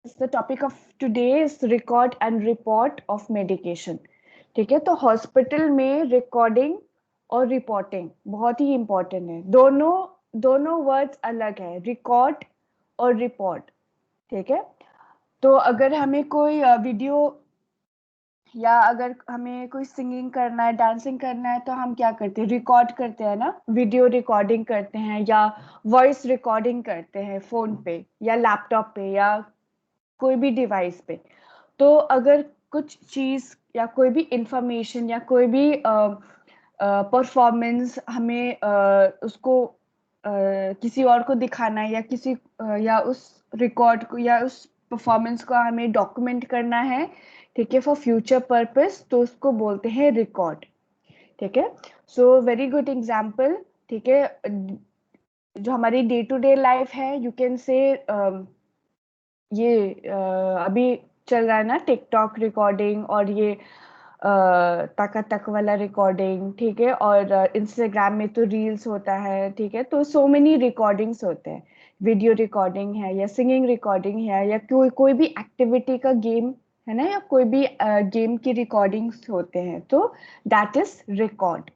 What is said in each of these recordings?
The topic of today is record and report of medication. ठीक है, तो hospital में रिकॉर्डिंग और रिपोर्टिंग बहुत ही इंपॉर्टेंट है। दोनों दोनों वर्ड्स अलग है, रिकॉर्ड और रिपोर्ट। ठीक है, तो अगर हमें कोई वीडियो या अगर हमें कोई सिंगिंग करना है, डांसिंग करना है, तो हम क्या करते हैं, रिकॉर्ड करते हैं ना, वीडियो रिकॉर्डिंग करते हैं या वॉइस रिकॉर्डिंग करते हैं फोन पे या लैपटॉप पे या कोई भी डिवाइस पे। तो अगर कुछ चीज या कोई भी इंफॉर्मेशन या कोई भी परफॉर्मेंस हमें उसको किसी और को दिखाना है या या उस रिकॉर्ड को या उस परफॉर्मेंस को हमें डॉक्यूमेंट करना है, ठीक है, फॉर फ्यूचर पर्पस, तो उसको बोलते हैं रिकॉर्ड। ठीक है, सो वेरी गुड एग्जाम्पल। ठीक है, जो हमारी डे टू डे लाइफ है, यू कैन से ये अभी चल रहा है ना टिकटॉक रिकॉर्डिंग और ये तक तक वाला रिकॉर्डिंग। ठीक है, और इंस्टाग्राम में तो रील्स होता है। ठीक है, तो सो मेनी रिकॉर्डिंग्स होते हैं, वीडियो रिकॉर्डिंग है या सिंगिंग रिकॉर्डिंग है या कोई कोई भी एक्टिविटी का गेम है ना, या कोई भी गेम की रिकॉर्डिंग्स होते हैं, तो दैट इज रिकॉर्ड।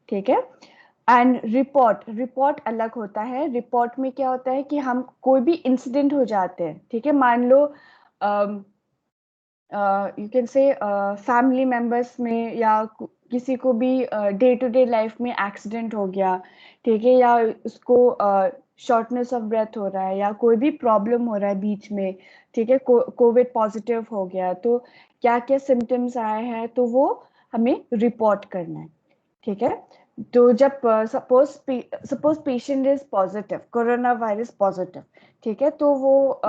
ठीक है, एंड रिपोर्ट, रिपोर्ट अलग होता है। रिपोर्ट में क्या होता है कि हम कोई भी इंसिडेंट हो जाते हैं, ठीक है, मान लो you can say family members में या किसी को भी डे टू डे लाइफ में एक्सीडेंट हो गया, ठीक है, या उसको शॉर्टनेस ऑफ ब्रेथ हो रहा है या कोई भी प्रॉब्लम हो रहा है बीच में, ठीक है, कोविड पॉजिटिव हो गया, तो क्या क्या सिम्टम्स आए हैं, तो वो हमें रिपोर्ट करना है। ठीक है, तो जब suppose patient is positive, corona virus positive, ठीक है, तो वो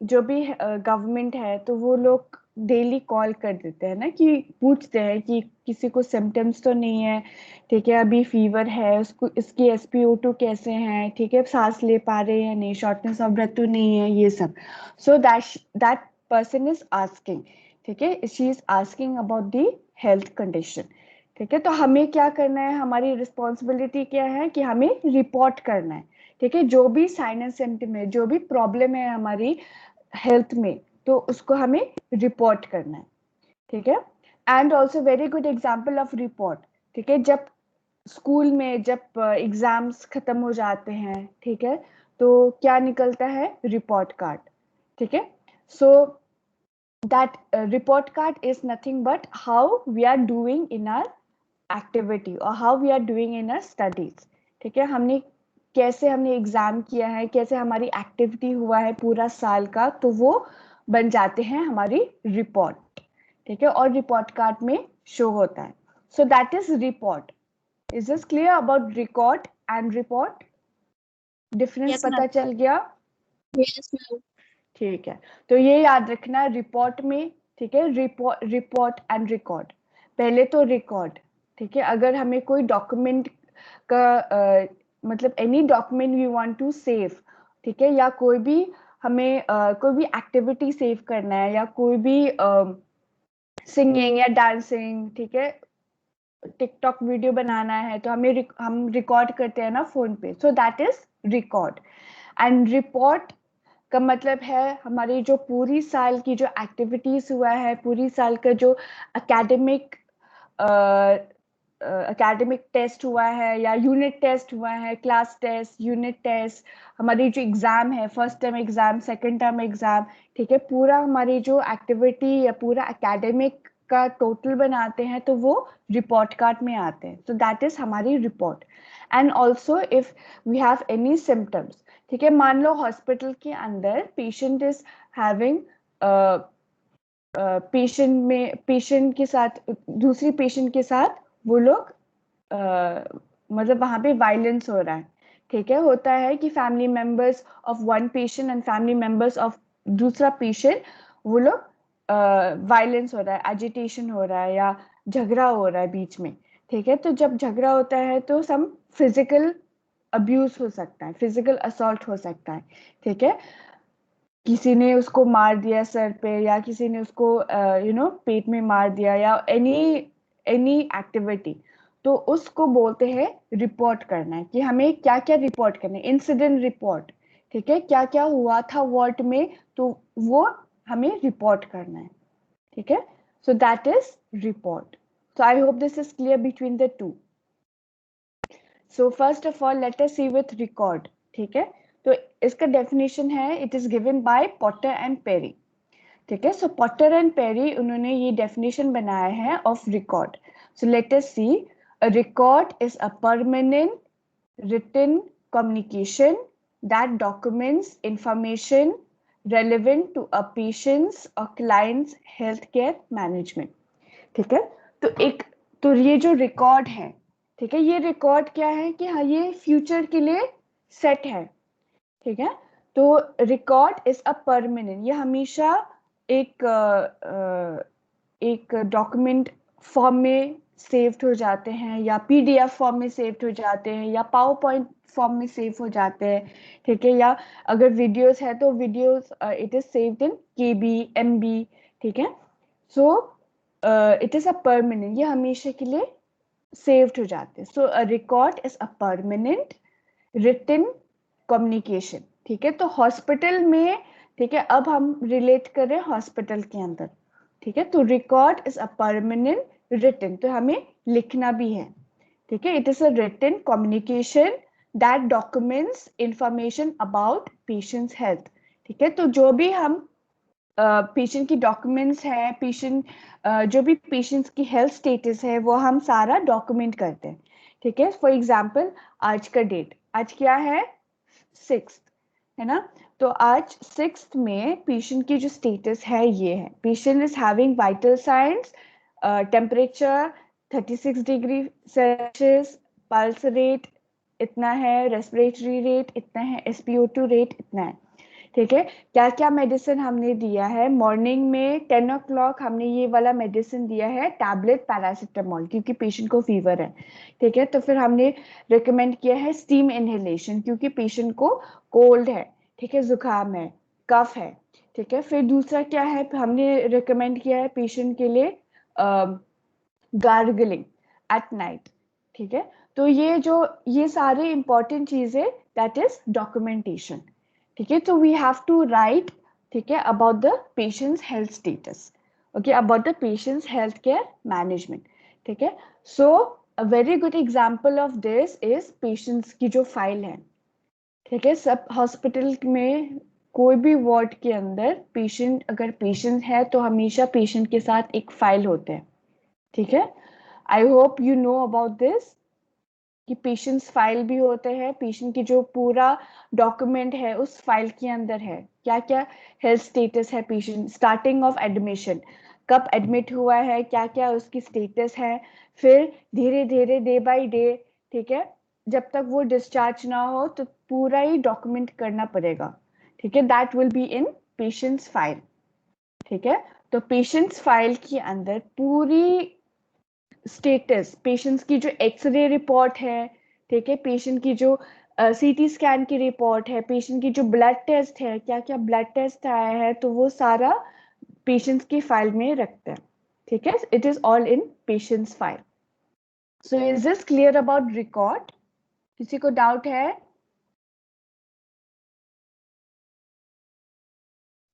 जो भी गवर्नमेंट है, तो वो लोग डेली कॉल कर देते हैं ना, कि पूछते हैं कि किसी को सिम्टम्स तो नहीं है, ठीक है, अभी फीवर है, उसको इसकी SpO2 कैसे हैं, ठीक है, सांस ले पा रहे हैं नहीं, शॉर्टनेस ऑफ ब्रेथ तो नहीं है, ये सब। So that person is asking, ठीक है, she is asking about the health condition. ठीक है, तो हमें क्या करना है, हमारी रिस्पॉन्सिबिलिटी क्या है कि हमें रिपोर्ट करना है। ठीक है, जो भी साइन एंड सिम्टम है, जो भी प्रॉब्लम है हमारी हेल्थ में, तो उसको हमें रिपोर्ट करना है। ठीक है, and also very good example of report. ठीक है, जब स्कूल में जब एग्जाम्स खत्म हो जाते हैं, ठीक है, तो क्या निकलता है, रिपोर्ट कार्ड। ठीक है, सो that report card is nothing but how we are doing in our activity or how we are doing in our studies। ठीक है, हमने कैसे हमने एग्जाम किया है, कैसे हमारी एक्टिविटी हुआ है पूरा साल का, तो वो बन जाते हैं हमारी रिपोर्ट। ठीक है, और रिपोर्ट कार्ड में शो होता है। So that is report. Is this clear about record and report? Difference Yes, पता ma'am. चल गया? Yes, ma'am. ठीक है, तो ये याद रखना रिपोर्ट में। ठीक है, रिपोर्ट एंड रिकॉर्ड। पहले तो रिकॉर्ड। ठीक है, अगर हमें कोई डॉक्यूमेंट का मतलब any document we want to save, ठीक है, या कोई भी हमें कोई भी एक्टिविटी सेव करना है या कोई भी सिंगिंग या डांसिंग, ठीक है, टिकटॉक वीडियो बनाना है, तो हम रिकॉर्ड करते हैं ना फोन पे, सो that is record. And report का मतलब है हमारी जो पूरी साल की जो एक्टिविटीज हुआ है, पूरी साल का जो एकेडमिक एकेडमिक टेस्ट हुआ है या यूनिट टेस्ट हुआ है, क्लास टेस्ट, यूनिट टेस्ट, हमारी जो एग्जाम है, first term exam, second term exam, ठीक है, पूरा हमारी जो एक्टिविटी या पूरा एकेडमिक का टोटल बनाते हैं, तो वो रिपोर्ट कार्ड में आते हैं। सो दैट इज हमारी report. And also if we have any symptoms, ठीक है, मान लो हॉस्पिटल के अंदर पेशेंट इज हैविंग पेशेंट के साथ दूसरी पेशेंट के साथ वो लोग मतलब वहां पे वायलेंस हो रहा है। ठीक है, होता है कि family members of one patient and family members of दूसरा पेशेंट, वो लोग वायलेंस हो रहा है, एजिटेशन हो रहा है या झगड़ा हो रहा है बीच में। ठीक है, तो जब झगड़ा होता है तो सम फिजिकल अब्यूज हो सकता है, फिजिकल असॉल्ट हो सकता है। ठीक है, किसी ने उसको मार दिया सर पे या किसी ने उसको पेट में मार दिया या एनी एनी एक्टिविटी, तो उसको बोलते हैं रिपोर्ट करना है, कि हमें क्या क्या रिपोर्ट करना है, इंसिडेंट रिपोर्ट। ठीक है, क्या क्या हुआ था वार्ड में, तो वो हमें रिपोर्ट करना है, ठीक है. So that is report. So I hope this is clear between the two. So first of all let us see with record. ठीक है, तो इसका डेफिनेशन है, it is given by Potter and Perry. ठीक है, सो पॉटर एंड पेरी उन्होंने ये definition बनाया है of record. So let us see. A record is a permanent written communication that documents information relevant to a patient's or client's healthcare management. ठीक है, तो एक, तो ये जो रिकॉर्ड है, ठीक है, ये रिकॉर्ड क्या है कि हाँ ये फ्यूचर के लिए सेट है. ठीक है, तो रिकॉर्ड इज अ परमानेंट, ये हमेशा एक एक डॉक्यूमेंट फॉर्म में सेव्ड हो जाते हैं, या पीडीएफ फॉर्म में सेव्ड हो जाते हैं, या पावर पॉइंट फॉर्म में सेव हो जाते हैं. ठीक है, या अगर वीडियोस है तो videos it is saved in KB MB. ठीक है, so it is a permanent, ये हमेशा के लिए सेव्ड हो जाते हैं. So a record is a permanent written communication. ठीक है, तो हॉस्पिटल में, ठीक है, अब हम रिलेट कर रहे हैं हॉस्पिटल के अंदर. ठीक है, तो record is a permanent written, तो हमें लिखना भी है. ठीक है, it is a written communication that documents information about patients health. ठीक है, तो जो भी हम पेशेंट की डॉक्यूमेंट्स है, पेशेंट जो भी पेशेंट्स की हेल्थ स्टेटस है वो हम सारा डॉक्यूमेंट करते हैं. ठीक है, फॉर एग्जांपल आज का डेट, आज क्या है, 6th है ना. तो आज 6th में पेशेंट की जो स्टेटस है ये है, patient is having vital signs, temperature 36 degree Celsius, pulse rate इतना है, रेस्पिरेटरी रेट इतना है, SpO2 रेट इतना है. ठीक है, क्या क्या मेडिसिन हमने दिया है, मॉर्निंग में 10 o'clock हमने ये वाला मेडिसिन दिया है, टैबलेट पैरासिटामोल, क्योंकि पेशेंट को फीवर है. ठीक है, तो फिर हमने रिकमेंड किया है स्टीम इनहेलेशन, क्योंकि पेशेंट को कोल्ड है. ठीक है, जुकाम है, कफ है. ठीक है, फिर दूसरा क्या है, हमने रिकमेंड किया है पेशेंट के लिए गार्गलिंग एट नाइट. ठीक है, तो ये सारे इंपॉर्टेंट चीजें, दैट इज डॉक्यूमेंटेशन. ठीक है, तो वी हैव टू राइट, ठीक है, about the patients health status, okay, about the patients health care management. ठीक है, so a very good example of this is patients की जो फाइल है. ठीक है, सब हॉस्पिटल में कोई भी वार्ड के अंदर पेशेंट, अगर पेशेंट है तो हमेशा पेशेंट के साथ एक फाइल होते हैं. ठीक है, I hope you know about this, कि पेशेंट्स फाइल भी होते हैं, पेशेंट की जो पूरा डॉक्यूमेंट है उस फाइल के अंदर है, क्या क्या हेल्थ स्टेटस है पेशेंट, स्टार्टिंग ऑफ एडमिशन, कब एडमिट हुआ है, क्या क्या उसकी स्टेटस है, फिर धीरे धीरे डे बाय डे. ठीक है, जब तक वो डिस्चार्ज ना हो तो पूरा ही डॉक्यूमेंट करना पड़ेगा. ठीक है, that will be in patients file. ठीक है, तो पेशेंट्स फाइल के अंदर पूरी स्टेटस, पेशेंट्स की जो एक्सरे रिपोर्ट है, ठीक है, पेशेंट की जो सीटी स्कैन की रिपोर्ट है, पेशेंट की जो ब्लड टेस्ट है, क्या क्या ब्लड टेस्ट आया है, तो वो सारा पेशेंट्स की फाइल में रखते हैं. ठीक है, it is all in patients file. So is this clear about record? किसी को डाउट है?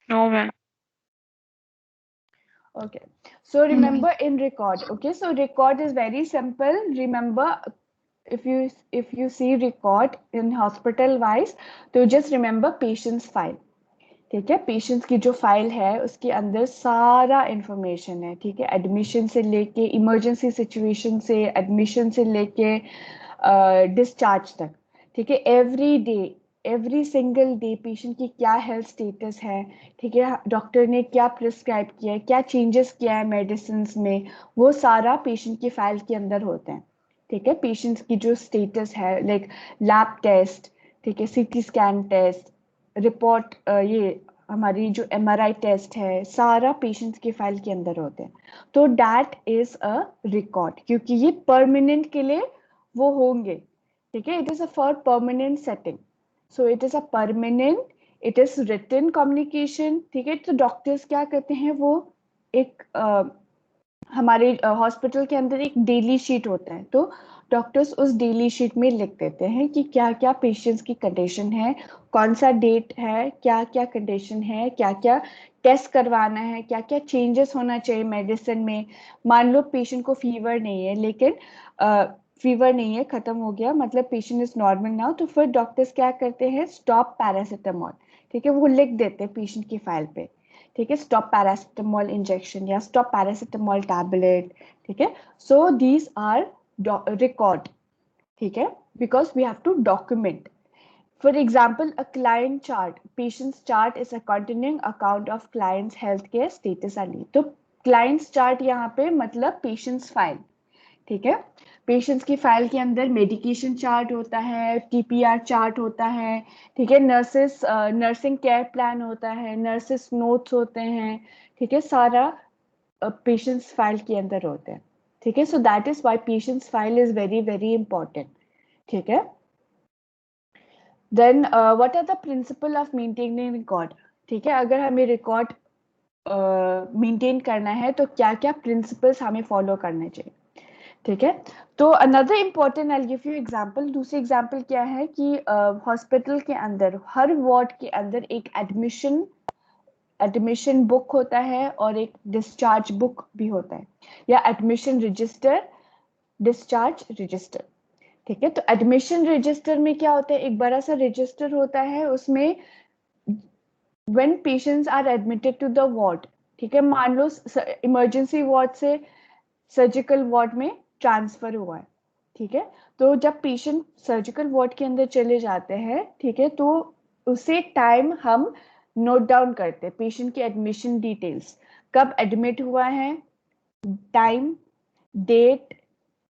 No, ma'am. Okay, so remember in record, okay, so record is very simple. Remember, if you see record in hospital wise, तो just remember patient's file. ठीक है, patients की जो file है उसके अंदर सारा इंफॉर्मेशन है. ठीक है, एडमिशन से लेके, इमरजेंसी सिचुएशन से, एडमिशन से लेके डिस्चार्ज तक. ठीक है, every day, every single day patient की क्या हेल्थ स्टेटस है. ठीक है, डॉक्टर ने क्या प्रिस्क्राइब किया है, क्या चेंजेस किया है मेडिसिन में, वो सारा पेशेंट की फाइल के अंदर होते हैं. ठीक है, पेशेंट्स की जो स्टेटस है, लाइक लैब टेस्ट, ठीक है, सीटी स्कैन टेस्ट, रिपोर्ट, ये हमारी जो MRI टेस्ट है, सारा पेशेंट्स की फाइल के अंदर होते हैं. तो दैट इज अ रिकॉर्ड, क्योंकि ये परमानेंट के लिए वो होंगे. ठीक है, it is a for permanent setting. So it is a permanent, it is written communication. ठीक है, तो डॉक्टर्स क्या करते हैं, वो एक हमारे हॉस्पिटल के अंदर एक डेली शीट होता है, तो डॉक्टर्स उस डेली शीट में लिख देते हैं कि क्या क्या पेशेंट्स की कंडीशन है, कौन सा डेट है, क्या क्या कंडीशन है, क्या क्या टेस्ट करवाना है, क्या क्या चेंजेस होना चाहिए मेडिसिन में। मान लो पेशेंट को फीवर नहीं है, लेकिन फीवर नहीं है, खत्म हो गया, मतलब पेशेंट इज नॉर्मल नाउ, तो फिर डॉक्टर्स क्या करते हैं, स्टॉप पैरासिटामोल, ठीक है, वो लिख देते हैं पेशेंट की फाइल पे, ठीक है, स्टॉप पैरासिटामोल इंजेक्शन या स्टॉप पैरासिटामोल टैबलेट, ठीक है। सो दीज आर रिकॉर्ड, ठीक है, because we have to document. For example, a client chart, patients chart is a continuing account of clients health care status and need. तो clients chart यहाँ पे मतलब patients file, ठीक है। Patients की file के अंदर मेडिकेशन चार्ट होता है, टीपीआर चार्ट होता है, ठीक है, नर्सेस नर्सिंग केयर प्लान होता है, नर्सेस नोट्स होते हैं, ठीक है, सारा पेशेंट्स फाइल के अंदर होते हैं, ठीक है। So that is why patients file is very very important, ठीक है। Then what are the principle of maintaining record, ठीक है, अगर हमें रिकॉर्ड मेंटेन करना है तो क्या क्या प्रिंसिपल्स हमें फॉलो करने चाहिए, ठीक है। तो another important, I give you example, दूसरी एग्जांपल क्या है कि हॉस्पिटल के अंदर हर वार्ड के अंदर एक एडमिशन बुक होता है और एक डिस्चार्ज बुक भी होता है, या एडमिशन रजिस्टर, डिस्चार्ज रजिस्टर, ठीक है। तो एडमिशन रजिस्टर में क्या होता है, एक बड़ा सा रजिस्टर होता है, उसमें when patients are admitted to the ward, ठीक है, मान लो इमरजेंसी वार्ड से सर्जिकल वार्ड में ट्रांसफर हुआ है, ठीक है, तो जब पेशेंट सर्जिकल वार्ड के अंदर चले जाते हैं, ठीक है, तो उसे टाइम हम नोट डाउन करते हैं, पेशेंट की एडमिशन डिटेल्स, कब एडमिट हुआ है, टाइम, डेट,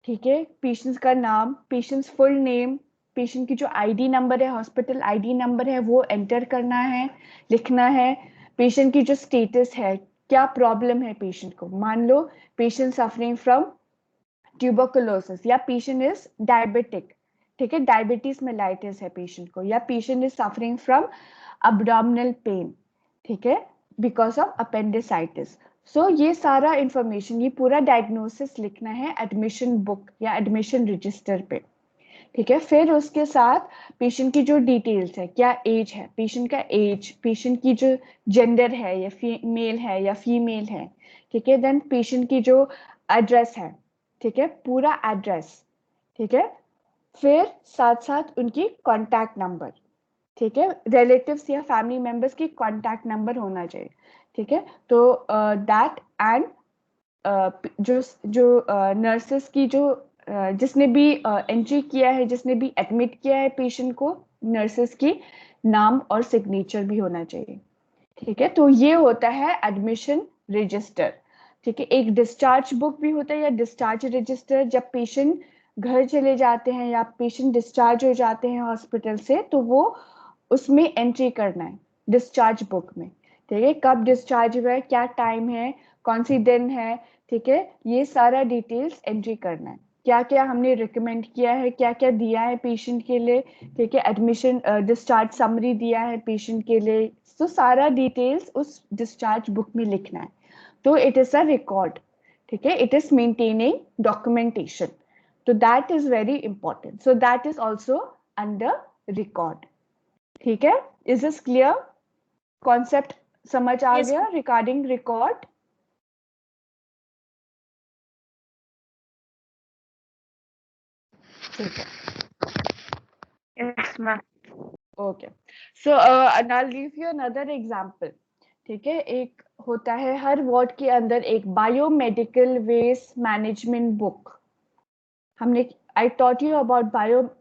ठीक है, पेशेंट्स का नाम, पेशेंट्स फुल नेम, पेशेंट की जो आईडी नंबर है, हॉस्पिटल आईडी नंबर है, वो एंटर करना है, लिखना है, पेशेंट की जो स्टेटस है, क्या प्रॉब्लम है पेशेंट को, मान लो पेशेंट सफरिंग फ्रॉम ट्यूबरकुलोसिस, या पेशेंट इज डायबिटिक, ठीक है, डायबिटीज मेलाइटिस है पेशेंट को, या patient is suffering from abdominal pain, ठीक है, बिकॉज ऑफ अपेंडिसाइटिस. सो ये सारा इंफॉर्मेशन, ये पूरा डायग्नोसिस लिखना है एडमिशन बुक या एडमिशन रजिस्टर पे, ठीक है। फिर उसके साथ पेशेंट की जो डिटेल्स है, क्या एज है पेशेंट का, एज, पेशेंट की जो जेंडर है, या मेल है या फीमेल है, ठीक है, देन पेशेंट की जो एड्रेस है, ठीक है, पूरा एड्रेस, ठीक है, फिर साथ साथ उनकी कॉन्टैक्ट नंबर, ठीक है, रिलेटिव्स या फैमिली मेंबर्स की कॉन्टैक्ट नंबर होना चाहिए, ठीक है। तो दैट एंड जो जो नर्सेस की जो जिसने भी एंट्री किया है, जिसने भी एडमिट किया है पेशेंट को, नर्सेस की नाम और सिग्नेचर भी होना चाहिए, ठीक है। तो ये होता है एडमिशन रजिस्टर, ठीक है। एक डिस्चार्ज बुक भी होता है या डिस्चार्ज रजिस्टर, जब पेशेंट घर चले जाते हैं या पेशेंट डिस्चार्ज हो जाते हैं हॉस्पिटल से, तो वो उसमें एंट्री करना है डिस्चार्ज बुक में, ठीक है, कब डिस्चार्ज हुआ है, क्या टाइम है, कौन सी दिन है, ठीक है, ये सारा डिटेल्स एंट्री करना है, क्या क्या हमने रिकमेंड किया है, क्या क्या दिया है पेशेंट के लिए, ठीक है, एडमिशन डिस्चार्ज समरी दिया है पेशेंट के लिए, तो सारा डिटेल्स उस डिस्चार्ज बुक में लिखना है, तो इट इज अ रिकॉर्ड, ठीक है, इट इज मेंटेनिंग डॉक्यूमेंटेशन, तो that is very important, so that is also under record, ठीक है। इज दिस क्लियर, कॉन्सेप्ट समझ आ Yes, गया रिगार्डिंग रिकॉर्ड? ठीक है, yes, ma'am. Okay. So I give you another example, ठीक है, एक होता है हर वार्ड के अंदर एक बायोमेडिकल वेस्ट मैनेजमेंट बुक, हमने, I taught you about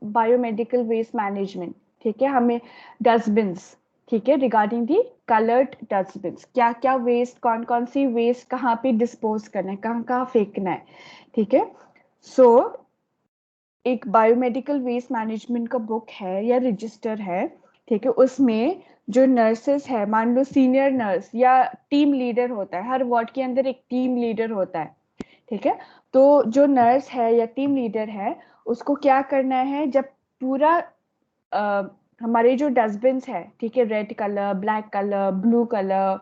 biomedical waste management, ठीक है, हमें डस्टबिन्स, ठीक है, रिगार्डिंग दी कलर्ड डस्टबिन्स, क्या क्या वेस्ट, कौन कौन सी वेस्ट कहाँ पे डिस्पोज करना है, कहाँ कहाँ फेंकना है, ठीक है। सो एक बायोमेडिकल वेस्ट मैनेजमेंट का बुक है या रजिस्टर है, ठीक है, उसमें जो नर्सेस है, मान लो सीनियर नर्स या टीम लीडर होता है, हर वार्ड के अंदर एक टीम लीडर होता है, ठीक है, तो जो नर्स है या टीम लीडर है, उसको क्या करना है, जब पूरा अ, हमारे जो डस्टबिन्स है, ठीक है, red colour, black colour, blue colour,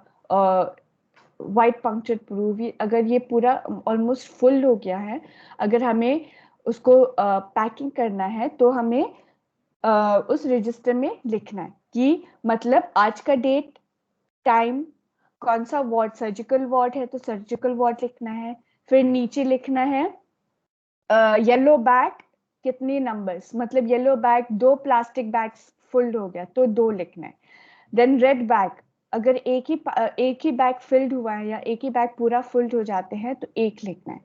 white puncture proof, अगर ये पूरा ऑलमोस्ट फुल हो गया है, अगर हमें उसको पैकिंग करना है तो हमें उस रजिस्टर में लिखना है कि मतलब आज का डेट, टाइम, कौन सा वार्ड, सर्जिकल वार्ड है तो सर्जिकल वार्ड लिखना है। फिर नीचे लिखना है येलो बैग कितने नंबर्स, मतलब येलो बैग 2 प्लास्टिक बैग्स फुल्ड हो गया तो 2 लिखना है। देन रेड बैग, अगर एक ही बैग फिल्ड हुआ है या एक ही बैग पूरा फिल्ड हो जाते हैं तो 1 लिखना है।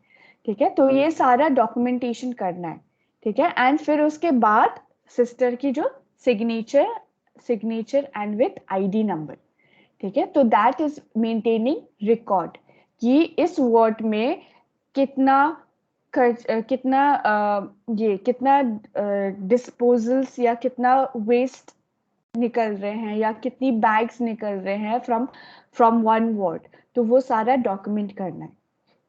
ठीक है, तो ये सारा डॉक्यूमेंटेशन करना है। ठीक है, एंड फिर उसके बाद सिस्टर की जो signature and with ID number. ठीक है, तो दैट इज मेंटेनिंग रिकॉर्ड कि इस वर्ड में कितना खर्च, कितना डिस्पोजल्स या कितना वेस्ट निकल रहे हैं या कितनी बैग्स निकल रहे हैं फ्रॉम वन वार्ड, तो वो सारा डॉक्यूमेंट करना है।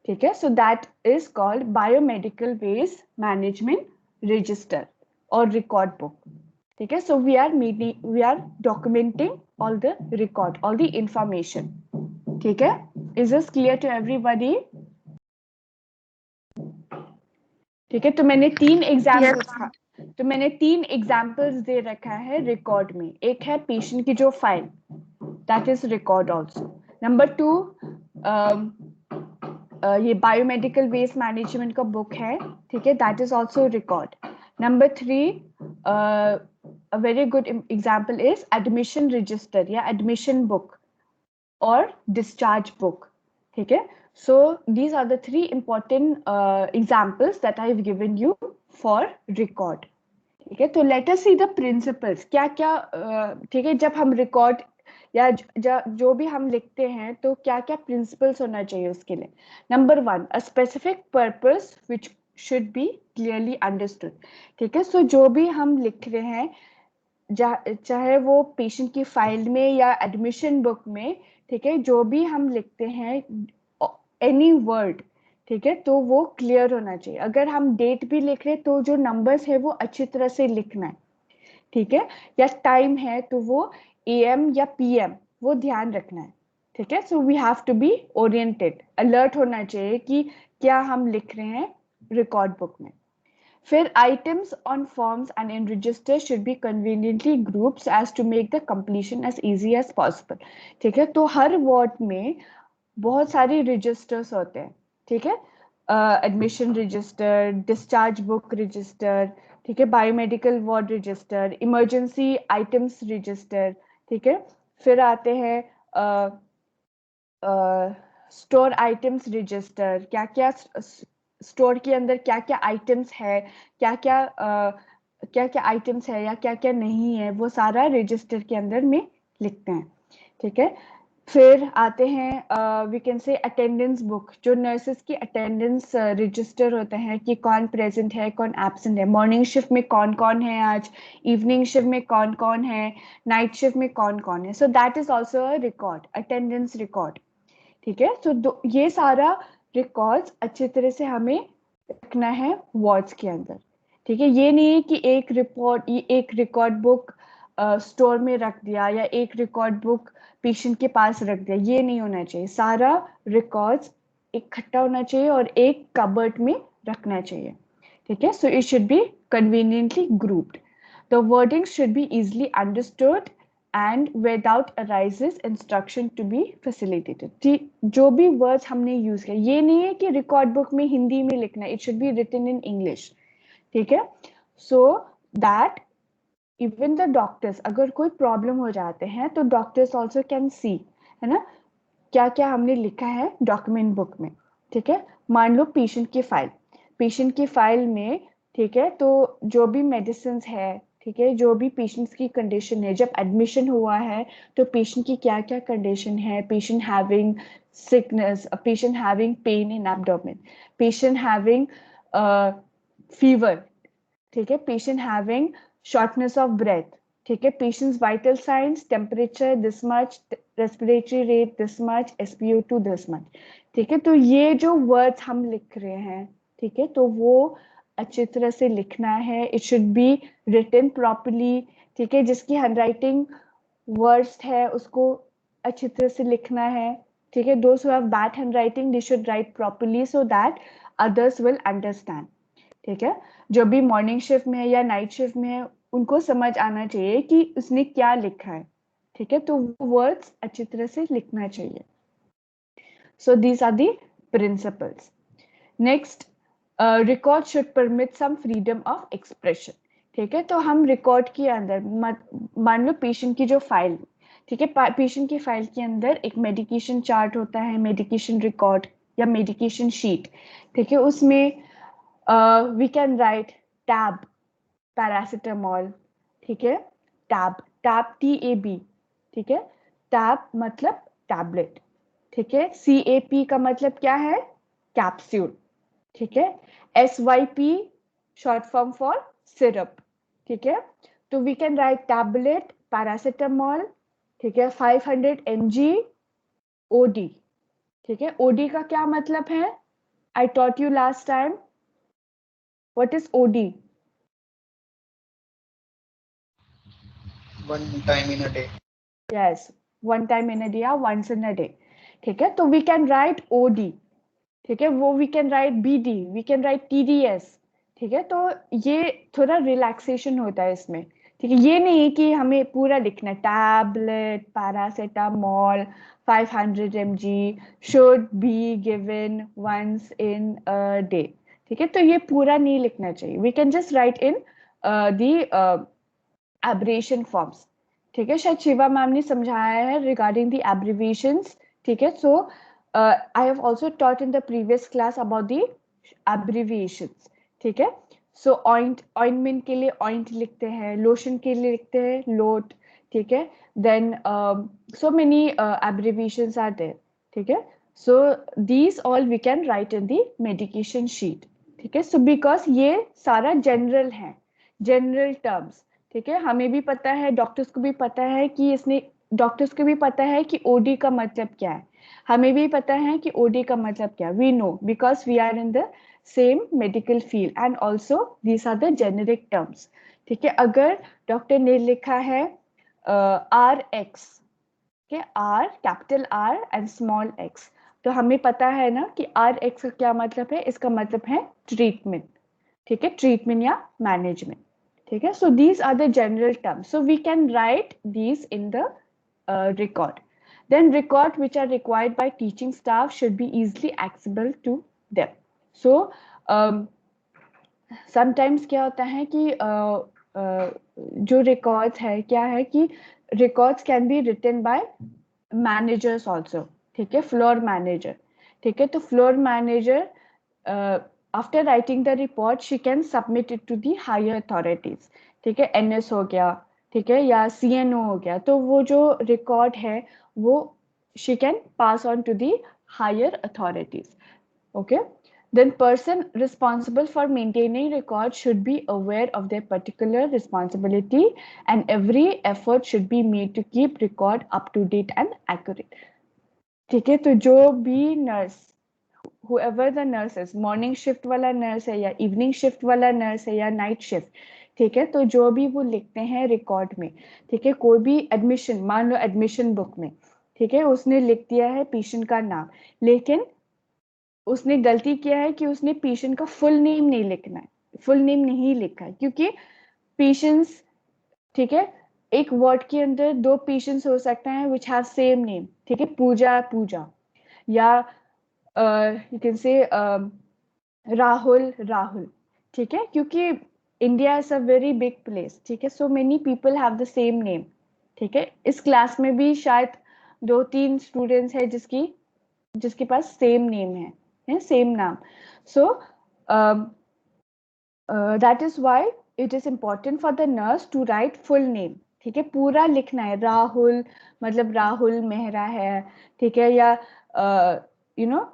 ठीक है, so that is called biomedical waste management register और रिकॉर्ड बुक। ठीक है, so we are documenting all the record, all the information. ठीक है, is this clear to everybody? ठीक है, तो मैंने 3 एग्जाम्पल्स Yes, ma'am. दे रखा है रिकॉर्ड में। एक है पेशेंट की जो file, that is record also. Number 2, ये बायोमेडिकल वेस्ट मैनेजमेंट का बुक है। ठीक है, that is also record. Number 3, a very good example is admission register या admission book और discharge book. ठीक है, so these are the 3 important examples that I've given you for record. ठीक है, तो let us see the principles, क्या क्या ठीक है, जब हम रिकॉर्ड या जो भी हम लिखते हैं तो क्या क्या प्रिंसिपल्स होना चाहिए उसके लिए। Number 1, a specific purpose which should be clearly understood. ठीक है, सो जो भी हम लिख रहे हैं, चाहे वो पेशेंट की फाइल में या एडमिशन बुक में, ठीक है, जो भी हम लिखते हैं एनी वर्ड, ठीक है, तो वो क्लियर होना चाहिए। अगर हम डेट भी लिख रहे हैं तो जो नंबर्स है वो अच्छी तरह से लिखना है। ठीक है, या टाइम है तो वो AM या PM वो ध्यान रखना है। ठीक है, so we have to be oriented, alert होना चाहिए कि क्या हम लिख रहे हैं रिकॉर्ड बुक में। फिर items on forms and in register should be conveniently grouped as to make the completion as easy as possible. ठीक है, तो हर वार्ड में बहुत सारे रजिस्टर्स होते हैं। ठीक है, admission register, discharge book register, ठीक है, biomedical ward register, emergency items register. ठीक है, फिर आते हैं स्टोर आइटम्स रजिस्टर, क्या क्या स्टोर के अंदर क्या क्या आइटम्स है, क्या क्या आइटम्स है या क्या क्या नहीं है, वो सारा रजिस्टर के अंदर में लिखते हैं। ठीक है, फिर आते हैं we can say attendance book, जो नर्सेस की अटेंडेंस रजिस्टर होते हैं कि कौन प्रेजेंट है कौन एब्सेंट है, मॉर्निंग शिफ्ट में कौन कौन है आज, इवनिंग शिफ्ट में कौन कौन है, नाइट शिफ्ट में कौन कौन है, so that is also a record, attendance record. ठीक है, सो ये सारा रिकॉर्ड्स अच्छी तरह से हमें रखना है वार्ड्स के अंदर। ठीक है, ये नहीं है कि एक रिकॉर्ड बुक स्टोर में रख दिया या एक रिकॉर्ड बुक पेशेंट के पास रख दिया, ये नहीं होना चाहिए। सारा रिकॉर्ड्स इकट्ठा होना चाहिए और एक कबर्ड में रखना चाहिए। ठीक है, so it should be conveniently grouped, the wording should be easily understood and without arises instruction to be facilitated. जो भी वर्ड्स हमने यूज किया, ये नहीं है कि रिकॉर्ड बुक में हिंदी में लिखना है, it should be written in English. ठीक है, so that even the doctors, अगर कोई प्रॉब्लम हो जाते हैं तो डॉक्टर्स ऑल्सो कैन सी, है ना, क्या क्या हमने लिखा है डॉक्यूमेंट बुक में। ठीक है, मान लो पेशेंट की फाइल में, ठीक है, तो जो भी मेडिसिन है, ठीक है, जो भी पेशेंट्स की कंडीशन है, जब एडमिशन हुआ है तो पेशेंट की क्या क्या कंडीशन है, patient having sickness, patient having pain in abdomen, patient having fever, ठीक है, patient having shortness of breath, ठीक है, patients vital signs, temperature this much, respiratory rate this much, SpO2 this much. ठीक है, तो ये जो वर्ड्स हम लिख रहे हैं, ठीक है, तो वो अच्छी तरह से लिखना है, it should be written properly. ठीक है, जिसकी हैंडराइटिंग वर्स्ट है उसको अच्छी तरह से लिखना है। ठीक है, those who have bad handwriting they should write properly so that others will understand. ठीक है, जो भी मॉर्निंग शिफ्ट में है या नाइट शिफ्ट में है उनको समझ आना चाहिए कि उसने क्या लिखा है. ठीक है, तो वो वर्ड्स अच्छी तरह से लिखना चाहिए. So these are the principles. Next, record should permit some freedom of expression. ठीक है, तो हम रिकॉर्ड के अंदर मान लो पेशेंट की जो फाइल, ठीक है, पेशेंट की फाइल के अंदर एक मेडिकेशन चार्ट होता है, मेडिकेशन रिकॉर्ड या मेडिकेशन शीट. ठीक है, उसमें we can write tab paracetamol. ठीक है, टैब टैब TAB. ठीक है, टैब मतलब टैबलेट. ठीक है, CAP का मतलब क्या है? कैप्सूल. ठीक है, SYP short form for syrup. ठीक है, तो we can write tablet paracetamol. ठीक है, 500 mg OD. ठीक है, OD का क्या मतलब है? आई taught you last time. What is OD? One time in a day. Yes, one time in a day या वंस इन अ डे. ठीक है, तो वी कैन राइट OD. ठीक है, वो we can write BD, we can write TDS. ठीक है, तो ये थोड़ा रिलैक्सेशन होता है इसमें. ठीक है, ये नहीं कि हमें पूरा लिखना tablet paracetamol 500 mg should be given once in a day. ठीक है, तो ये पूरा नहीं लिखना चाहिए. We can just write in the abbreviation forms. ठीक है, शायद शिवा मैम ने समझाया है रिगार्डिंग दी एब्रिविएशंस. ठीक है, सो I have also taught in the previous class about the abbreviations. ठीक है, so ointment के लिए oint लिखते हैं, lotion के लिए लिखते हैं lot. ठीक है, then so many abbreviations are there. ठीक है, so these all we can write in the medication sheet. ठीक है, so because ये सारा general है, general terms. ठीक है, हमें भी पता है, डॉक्टर्स को भी पता है कि इसने, डॉक्टर्स को भी पता है कि OD का मतलब क्या है, हमें भी पता है कि OD का मतलब क्या. We know because we are in the same medical field and also these are the generic terms. ठीक है, अगर डॉक्टर ने लिखा है RX, के R capital R and small x, तो हमें पता है ना कि RX का क्या मतलब है. इसका मतलब है ट्रीटमेंट. ठीक है, ट्रीटमेंट या मैनेजमेंट. ठीक है, so these are the general terms, so we can write these in the record. Then record which are required by teaching staff should be easily accessible to them. So sometimes क्या होता है कि जो records है क्या है कि records can be written by managers also. ठीक है, floor manager. ठीक है, तो floor manager after writing the report she can submit it to the higher authorities. ठीक है, NS हो गया, ठीक है, या CNO हो गया, तो वो जो रिकॉर्ड है वो she can pass on to the higher authorities. Okay, then person responsible for maintaining record should be aware of their particular responsibility and every effort should be made to keep record up to date and accurate. ठीक है, तो जो भी nurse, whoever the nurse is, morning shift वाला nurse है या evening shift वाला nurse है या नाइट शिफ्ट, ठीक है, तो जो भी वो लिखते हैं रिकॉर्ड में, ठीक है, कोई भी एडमिशन, मान लो एडमिशन बुक में, ठीक है, उसने लिख दिया है पेशेंट का नाम, लेकिन उसने गलती किया है कि उसने पेशेंट का फुल नेम नहीं लिखना है, फुल नेम नहीं लिखा है, क्योंकि पेशेंट्स, ठीक है, एक वार्ड के अंदर 2 पेशेंट्स हो सकते हैं विच हैव सेम नेम. ठीक है, पूजा पूजा, या यू कैन से राहुल राहुल. ठीक है, क्योंकि India is a very big place. ठीक है, so many people have the same name. ठीक है, इस क्लास में भी शायद 2-3 स्टूडेंट्स है जिसके पास सेम नेम है सेम नाम. So that is why it is important for the nurse to write full name. ठीक है, पूरा लिखना है. राहुल मतलब राहुल मेहरा है, ठीक है, या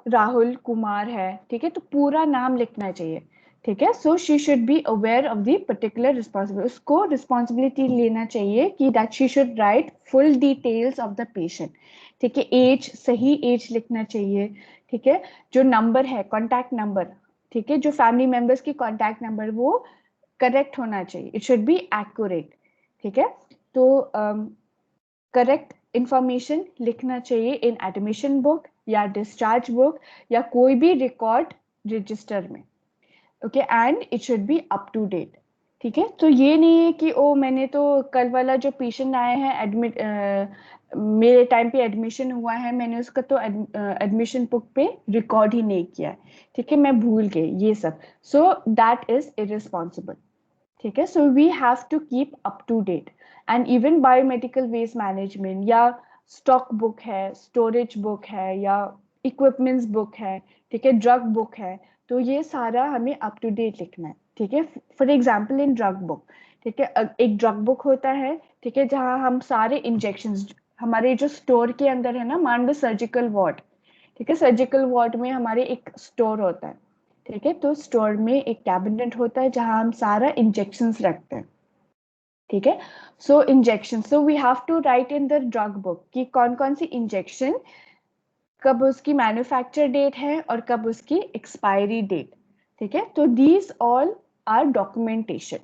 राहुल कुमार है. ठीक है, तो पूरा नाम लिखना चाहिए. ठीक है, so she should be aware of the particular responsibility. उसको रिस्पॉन्सिबिलिटी लेना चाहिए कि that she should write full details of the patient. ठीक है, एज, सही एज लिखना चाहिए. ठीक है, जो नंबर है कॉन्टैक्ट नंबर, ठीक है, जो फैमिली मेंबर्स की कॉन्टैक्ट नंबर वो करेक्ट होना चाहिए. It should be accurate. ठीक है, तो करेक्ट इंफॉर्मेशन लिखना चाहिए इन एडमिशन बुक या डिस्चार्ज बुक या कोई भी रिकॉर्ड रजिस्टर में, okay, and it should be up to date. ठीक है, तो ये नहीं है कि ओ मैंने तो कल वाला जो पेशेंट आया है एडमिट, मेरे टाइम पे एडमिशन हुआ है, मैंने उसका तो एडमिशन बुक पे रिकॉर्ड ही नहीं किया है, ठीक है, मैं भूल गई ये सब, सो दैट इज इररिस्पॉन्सिबल। ठीक है, so we have to keep up to date. And even biomedical waste management या स्टॉक बुक है, स्टोरेज बुक है, या इक्विपमेंट्स बुक है, ठीक है, ड्रग बुक है, तो ये सारा हमें अप टू डेट लिखना है। ठीक है, for example in drug book, ठीक है, एक ड्रग बुक होता है, ठीक है, जहाँ हम सारे इंजेक्शंस हमारे जो स्टोर के अंदर है ना, मान लो सर्जिकल वार्ड, ठीक है, सर्जिकल वार्ड में हमारे एक स्टोर होता है, ठीक है, तो स्टोर में एक कैबिनेट होता है जहां हम सारा इंजेक्शंस रखते हैं। ठीक है, so injection, so we have to write in the drug book कि कौन कौन सी इंजेक्शन, कब उसकी मैन्युफैक्चर डेट है और कब उसकी एक्सपायरी डेट। ठीक है, तो दीज ऑल आर डॉक्यूमेंटेशन।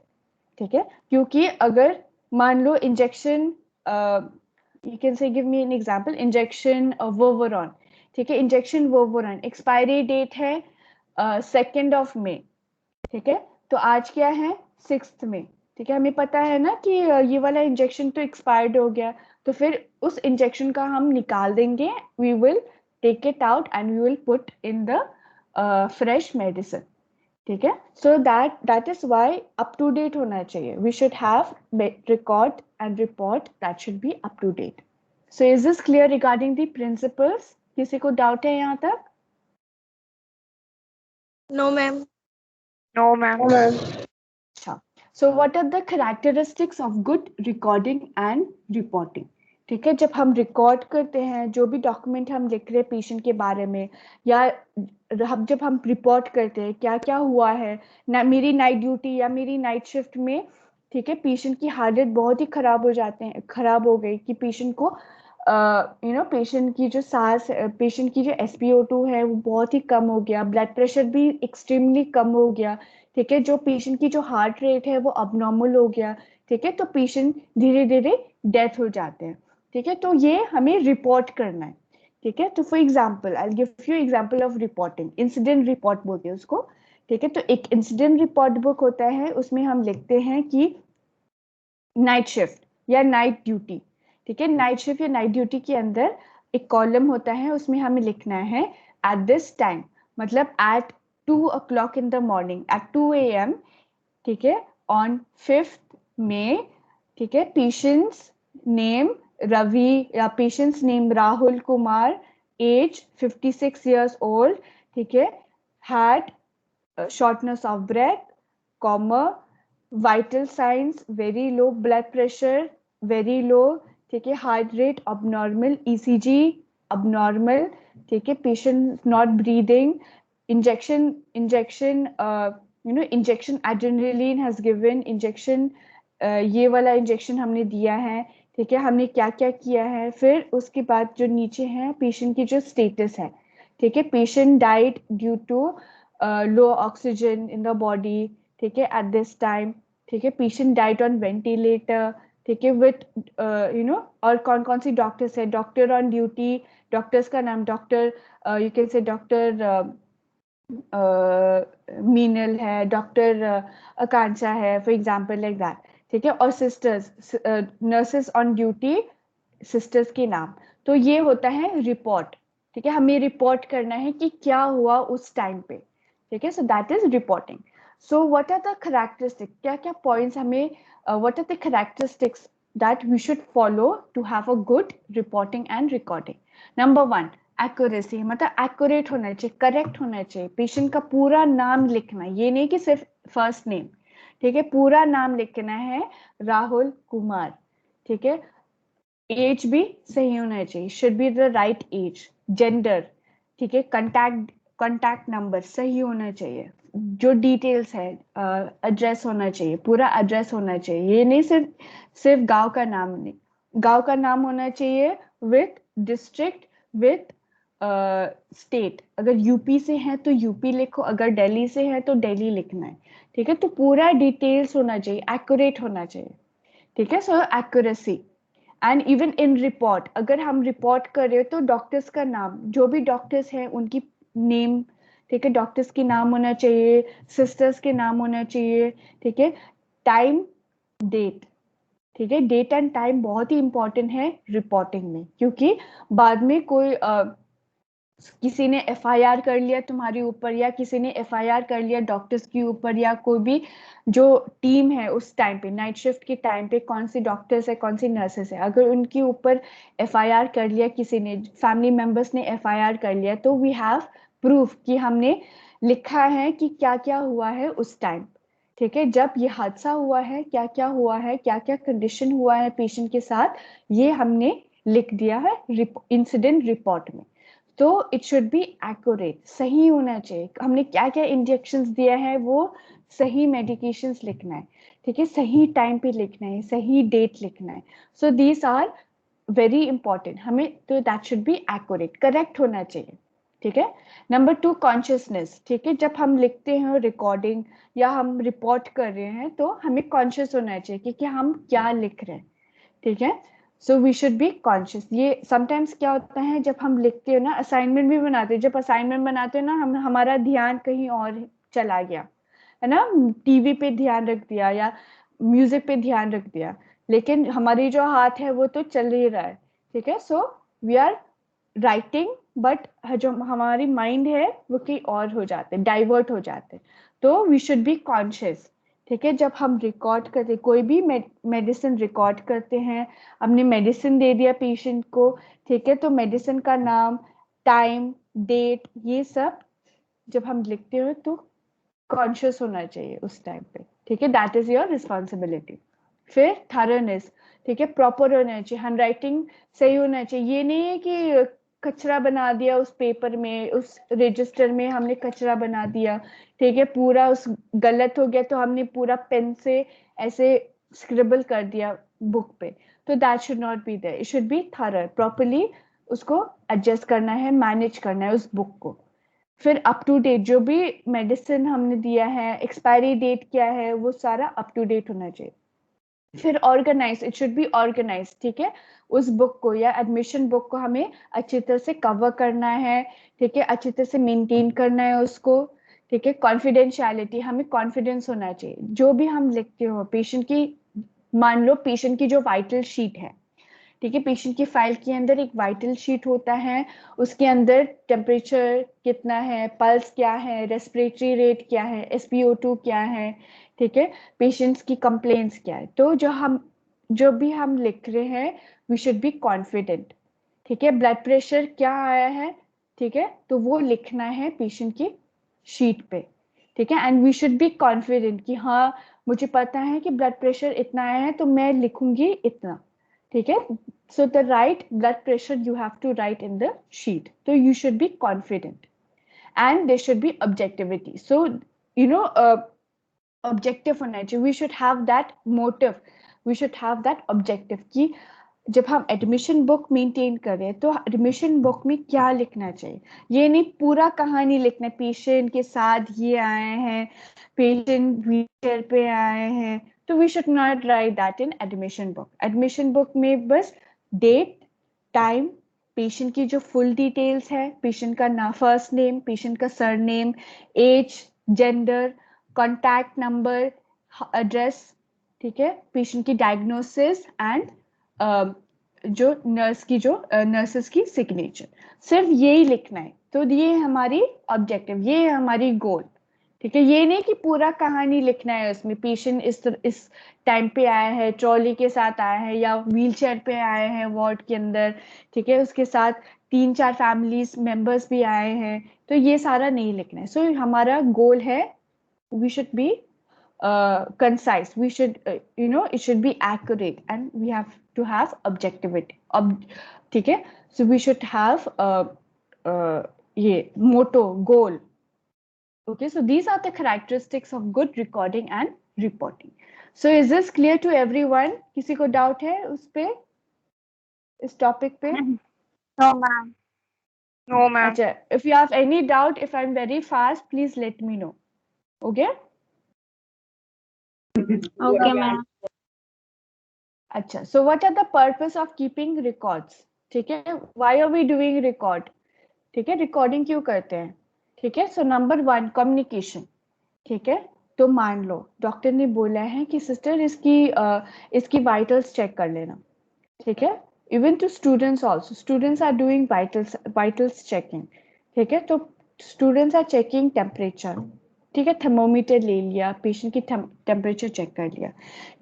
ठीक है, क्योंकि अगर मान लो injection, you can say give me an example, injection Voveran, ठीक है, इंजेक्शन वोवरॉन एक्सपायरी डेट है 2 मई, ठीक है, तो आज क्या है 6 मई, ठीक है, हमें पता है ना कि ये वाला इंजेक्शन तो एक्सपायर्ड हो गया, तो फिर उस इंजेक्शन का हम निकाल देंगे, we will take it out and we will put in the fresh medicine. ठीक है, so that is why up to date होना चाहिए, we should have record and report that should be up to date. So is this clear regarding the principles? किसी को doubt है यहाँ तक? No, ma'am. No, ma'am. अच्छा, so what are the characteristics of good recording and reporting? ठीक है, जब हम रिकॉर्ड करते हैं, जो भी डॉक्यूमेंट हम लिख रहे हैं पेशेंट के बारे में, या हम जब हम रिपोर्ट करते हैं क्या क्या हुआ है ना, मेरी नाइट ड्यूटी या मेरी नाइट शिफ्ट में, ठीक है, पेशेंट की हालत बहुत ही खराब हो जाते हैं, खराब हो गई कि पेशेंट को पेशेंट की जो सांस, पेशेंट की जो SpO2 है वो बहुत ही कम हो गया, ब्लड प्रेशर भी एक्सट्रीमली कम हो गया, ठीक है, जो पेशेंट की जो हार्ट रेट है वो अबनॉर्मल हो गया, ठीक है, तो पेशेंट धीरे धीरे डेथ हो जाते हैं। ठीक है, तो ये हमें रिपोर्ट करना है। ठीक है, तो for example I give you example of reporting, incident report बोलते हैं उसको। ठीक है, तो एक इंसिडेंट रिपोर्ट बुक होता है, उसमें हम लिखते हैं कि नाइट शिफ्ट या नाइट ड्यूटी, ठीक है, नाइट शिफ्ट या नाइट ड्यूटी के अंदर एक कॉलम होता है, उसमें हमें लिखना है एट दिस टाइम, मतलब at 2 o'clock in the morning, at 2 AM, ठीक है, ऑन 5 मई, ठीक है, पेशेंट्स नेम रवि या patients name Rahul Kumar, age 56 years old, ठीक है, had shortness of breath, comma, vital signs very low, blood pressure very low, ठीक है, heart rate abnormal, ECG abnormal, ठीक है, patient not breathing, injection injection adrenaline has given, injection ये वाला injection हमने दिया है, ठीक है, हमने क्या क्या किया है, फिर उसके बाद जो नीचे है पेशेंट की जो स्टेटस है, ठीक है, patient died due to low oxygen in the body, ठीक है, एट दिस टाइम, ठीक है, पेशेंट डाइड ऑन वेंटिलेटर, ठीक है, विथ और कौन कौन सी डॉक्टर्स है, डॉक्टर ऑन ड्यूटी, डॉक्टर्स का नाम डॉक्टर, यू कैन से डॉक्टर मीनल है, डॉक्टर आकांक्षा है, फॉर एग्जाम्पल लाइक दैट, ठीक है, और sisters, nurses on duty, sisters के नाम, तो ये होता है रिपोर्ट। ठीक है, हमें रिपोर्ट करना है कि क्या हुआ उस टाइम पे, ठीक है, so that is reporting. So what are the characteristic, क्या क्या पॉइंट्स हमें, what are the characteristics that we should follow to have a good reporting and recording? Number 1, accuracy, मतलब एक्यूरेट होना चाहिए, करेक्ट होना चाहिए, पेशेंट का पूरा नाम लिखना, ये नहीं कि सिर्फ फर्स्ट नेम, ठीक है, पूरा नाम लिखना है, राहुल कुमार, ठीक है, एज भी सही होना चाहिए, should be the right age, gender, ठीक है, कॉन्टैक्ट नंबर सही होना चाहिए, जो डिटेल्स है, एड्रेस होना चाहिए, पूरा एड्रेस होना चाहिए, ये नहीं सिर्फ सिर्फ गांव का नाम, नहीं, गांव का नाम होना चाहिए विथ डिस्ट्रिक्ट, विथ स्टेट, अगर यूपी से है तो यूपी लिखो, अगर दिल्ली से है तो दिल्ली लिखना है, ठीक है, तो पूरा डिटेल्स होना चाहिए, एक्यूरेट होना चाहिए, ठीक है, so accuracy. And even in report, अगर हम रिपोर्ट कर रहे हो तो डॉक्टर्स का नाम, जो भी डॉक्टर्स हैं उनकी नेम, ठीक है, डॉक्टर्स के नाम होना चाहिए, सिस्टर्स के नाम होना चाहिए, ठीक है, टाइम, डेट, ठीक है, डेट एंड टाइम बहुत ही इंपॉर्टेंट है रिपोर्टिंग में, क्योंकि बाद में कोई किसी ने एफआईआर कर लिया तुम्हारे ऊपर, या किसी ने एफआईआर कर लिया डॉक्टर्स के ऊपर, या कोई भी जो टीम है उस टाइम पे नाइट शिफ्ट के टाइम पे कौन सी डॉक्टर्स है कौन सी नर्सेस है, अगर उनके ऊपर एफआईआर कर लिया किसी ने, फैमिली मेंबर्स ने एफआईआर कर लिया, तो वी हैव प्रूफ कि हमने लिखा है कि क्या क्या हुआ है उस टाइम, ठीक है, जब ये हादसा हुआ है, क्या क्या हुआ है, क्या क्या कंडीशन हुआ है पेशेंट के साथ, ये हमने लिख दिया है इंसिडेंट रिपोर्ट में। तो इट शुड बी एक्यूरेट, सही होना चाहिए, हमने क्या क्या इंजेक्शंस दिया है वो सही मेडिकेशंस लिखना है, ठीक है, सही टाइम पे लिखना है, सही डेट लिखना है, so these are very important हमें, तो that should be accurate, correct होना चाहिए, ठीक है। नंबर 2, कॉन्शियसनेस, ठीक है, जब हम लिखते हैं रिकॉर्डिंग या हम रिपोर्ट कर रहे हैं तो हमें कॉन्शियस होना चाहिए कि हम क्या लिख रहे हैं, ठीक है, so we should be conscious. ये समटाइम्स क्या होता है जब हम लिखते हो ना, असाइनमेंट भी बनाते हैं, जब असाइनमेंट बनाते हो ना हम, हमारा ध्यान कहीं और चला गया है ना, टीवी पे ध्यान रख दिया या म्यूजिक पे ध्यान रख दिया, लेकिन हमारी जो हाथ है वो तो चल ही रहा है, ठीक है, so we are writing, but जो हमारी माइंड है वो कहीं और हो जाते, डाइवर्ट हो जाते, तो वी शुड बी कॉन्शियस, ठीक है, जब हम रिकॉर्ड करते, कोई भी मेडिसिन रिकॉर्ड करते हैं, हमने मेडिसिन दे दिया पेशेंट को, ठीक है, तो मेडिसिन का नाम, टाइम, डेट, ये सब जब हम लिखते हो तो कॉन्शियस होना चाहिए उस टाइम पे, ठीक है, दैट इज योर रिस्पॉन्सिबिलिटी। फिर थॉरोनेस, ठीक है, प्रॉपर होना चाहिए, हैंड राइटिंग सही होना चाहिए, ये नहीं है कि कचरा बना दिया उस पेपर में, उस रजिस्टर में हमने कचरा बना दिया, ठीक है, पूरा उस गलत हो गया तो हमने पूरा पेन से ऐसे स्क्रिबल कर दिया बुक पे, तो that should not be there, it should be thorough, properly उसको एडजस्ट करना है, मैनेज करना है उस बुक को। फिर अप टू डेट, जो भी मेडिसिन हमने दिया है, एक्सपायरी डेट क्या है, वो सारा अप टू डेट होना चाहिए। फिर organise, it should be organise, ठीक है, उस बुक को या एडमिशन बुक को हमें अच्छी तरह से कवर करना है, ठीक है, अच्छी तरह से मेंटेन करना है उसको, ठीक है, कॉन्फिडेंशियलिटी, हमें कॉन्फिडेंस होना चाहिए, जो भी हम लिखते हो पेशेंट की, मान लो पेशेंट की जो वाइटल शीट है, ठीक है, पेशेंट की फाइल के अंदर एक वाइटल शीट होता है, उसके अंदर टेम्परेचर कितना है, पल्स क्या है, रेस्पिरेटरी रेट क्या है, SpO2 क्या है, ठीक है, पेशेंट्स की कंप्लेंट्स क्या है, तो जो भी हम लिख रहे हैं वी शुड बी कॉन्फिडेंट, ठीक है, ब्लड प्रेशर क्या आया है, ठीक है, तो वो लिखना है पेशेंट की शीट पे, ठीक है, and we should be confident कि हाँ मुझे पता है कि ब्लड प्रेशर इतना आया है तो मैं लिखूंगी इतना, ठीक है, so the right blood pressure you have to write in the sheet, so you should be confident, and there should be objectivity, so you know objective होना चाहिए, we should have that motive, we should have that objective कि जब हम admission book maintain करें तो admission book में क्या लिखना चाहिए, ये नहीं पूरा कहानी लिखना है, पेशेंट के साथ ये आए हैं, पेशेंट व्हीलचेयर पे आए हैं, तो we should not write that in admission book, admission book में बस डेट, टाइम, पेशेंट की जो फुल डिटेल्स है, पेशेंट का ना फर्स्ट नेम, पेशेंट का surname, age, gender, contact number, address, ठीक है, पेशेंट की डायग्नोसिस एंड जो नर्स की जो नर्सेस की सिग्नेचर, सिर्फ यही लिखना है, तो ये हमारी ऑब्जेक्टिव, ये हमारी गोल, ठीक है, ये नहीं कि पूरा कहानी लिखना है उसमें, पेशेंट इस टाइम पे आया है, ट्रॉली के साथ आया है या व्हीलचेयर पे आए हैं वार्ड के अंदर, ठीक है, उसके साथ 3-4 फैमिलीज मेंबर्स भी आए हैं, तो ये सारा नहीं लिखना है, सो हमारा गोल है we should be concise, we should it should be accurate, and we have to have objectivity, ठीक है, so we should have ये motto, goal, okay, so these are the characteristics of good recording and reporting. So is this clear to everyone? किसी को doubt है उस पे, इस topic पे? No, ma'am. No, ma'am. अच्छा, if you have any doubt, if I'm very fast, please let me know, okay? Okay, ma'am. अच्छा, so what are the purpose of keeping records? ठीक है, why are we doing record? ठीक है, recording क्यों करते हैं? ठीक है, सो नंबर 1 कम्युनिकेशन। ठीक है, तो मान लो डॉक्टर ने बोला है कि सिस्टर इसकी वाइटल्स चेक कर लेना। ठीक है, even to students also, students are doing vitals checking. ठीक है, तो स्टूडेंट्स आर चेकिंग टेम्परेचर। ठीक है, थर्मोमीटर ले लिया, पेशेंट की टेम्परेचर चेक कर लिया।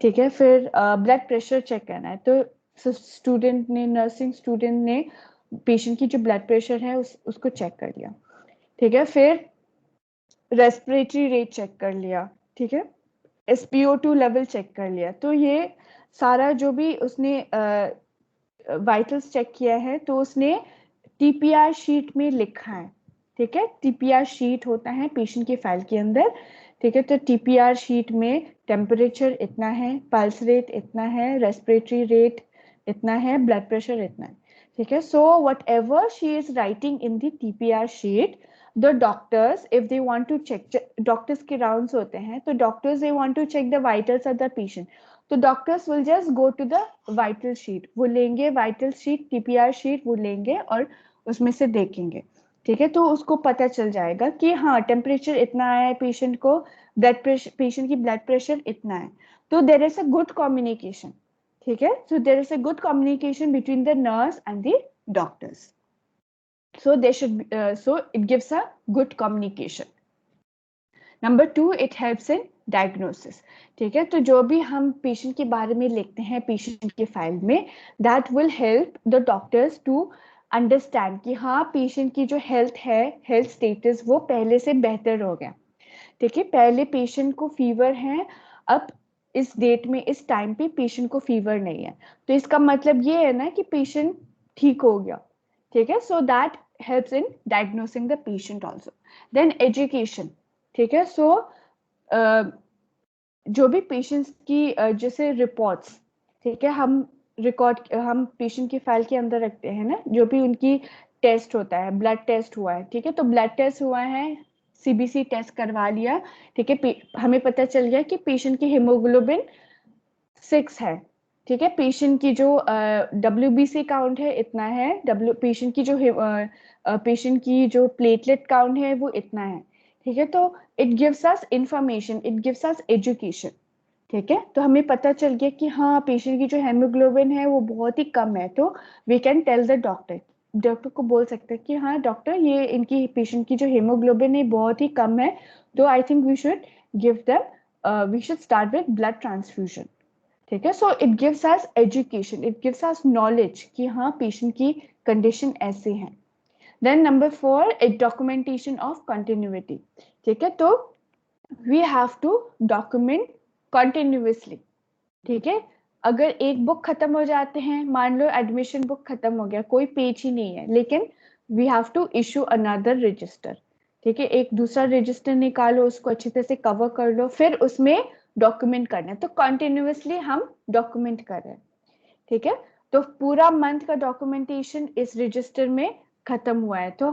ठीक है, फिर ब्लड प्रेशर चेक करना है, तो स्टूडेंट ने, नर्सिंग स्टूडेंट ने पेशेंट की जो ब्लड प्रेशर है उसको चेक कर लिया। ठीक है, फिर रेस्पिरेटरी रेट चेक कर लिया। ठीक है, SpO2 लेवल चेक कर लिया। तो ये सारा जो भी उसने वाइटल्स चेक किया है, तो उसने TPR शीट में लिखा है। ठीक है, TPR शीट होता है पेशेंट की फाइल के अंदर। ठीक है, तो TPR शीट में टेम्परेचर इतना है, पल्स रेट इतना है, रेस्पिरेटरी रेट इतना है, ब्लड प्रेशर इतना है। ठीक है, so whatever she is writing in the TPR sheet, the doctors if they want to check, doctors के राउंड्स होते हैं, तो doctors they want to check the vitals of the patient, तो doctors will just go to the vital sheet, वो लेंगे vital sheet, TPR sheet वो लेंगे और उसमें से देखेंगे। ठीक है, तो उसको पता चल जाएगा कि हाँ टेम्परेचर इतना आया है पेशेंट को, ब्लड प्रेशर, पेशेंट की ब्लड प्रेशर इतना है। तो there is a good communication. ठीक है, so there is a good communication between the nurse and the doctors, so they should so it gives a good communication. Number 2, it helps in diagnosis. ठीक है, तो जो भी हम patient के बारे में लिखते हैं पेशेंट की फाइल में, that will help the doctors to understand कि हाँ पेशेंट की जो हेल्थ है, हेल्थ स्टेटस वो पहले से बेहतर हो गया। ठीक है, पहले पेशेंट को फीवर है, अब इस डेट में इस टाइम पे पेशेंट को फीवर नहीं है, तो इसका मतलब ये है ना कि पेशेंट ठीक हो गया। ठीक है, so that helps in diagnosing the patient also. Then education. ठीक है, सो जो भी पेशेंट्स की जैसे रिपोर्ट्स, ठीक है, हम पेशेंट की फाइल के अंदर रखते हैं ना, जो भी उनकी टेस्ट होता है, ब्लड टेस्ट हुआ है, ठीक है, तो ब्लड टेस्ट हुआ है, CBC टेस्ट करवा लिया। ठीक है, हमें पता चल गया कि पेशेंट की हीमोग्लोबिन 6 है। ठीक है, पेशेंट की जो WBC काउंट है इतना है, पेशेंट की जो प्लेटलेट काउंट है वो इतना है। ठीक है, तो it gives us information, it gives us education. ठीक है, तो हमें पता चल गया कि हाँ पेशेंट की जो हेमोग्लोबिन है वो बहुत ही कम है, तो we can tell the doctor, doctor को बोल सकते हैं कि हाँ डॉक्टर, ये इनकी पेशेंट की जो हेमोग्लोबिन है बहुत ही कम है, तो I think we should give them, we should start with blood transfusion. ठीक है, so it gives us education, it gives us knowledge कि हाँ पेशेंट की कंडीशन ऐसे है। देन नंबर 4, एक डॉक्यूमेंटेशन ऑफ कंटिन्यूटी। ठीक है, तो we have to document continuously. ठीक है, अगर एक बुक खत्म हो जाते हैं, मान लो एडमिशन बुक खत्म हो गया, कोई पेज ही नहीं है, लेकिन we have to issue another register. ठीक है, एक दूसरा रजिस्टर निकालो, उसको अच्छी तरह से कवर कर लो, फिर उसमें डॉक्यूमेंट करना है, तो कंटिन्यूअसली हम डॉक्यूमेंट कर रहे हैं। ठीक है, तो पूरा मंथ का डॉक्यूमेंटेशन इस रजिस्टर में खत्म हुआ है, तो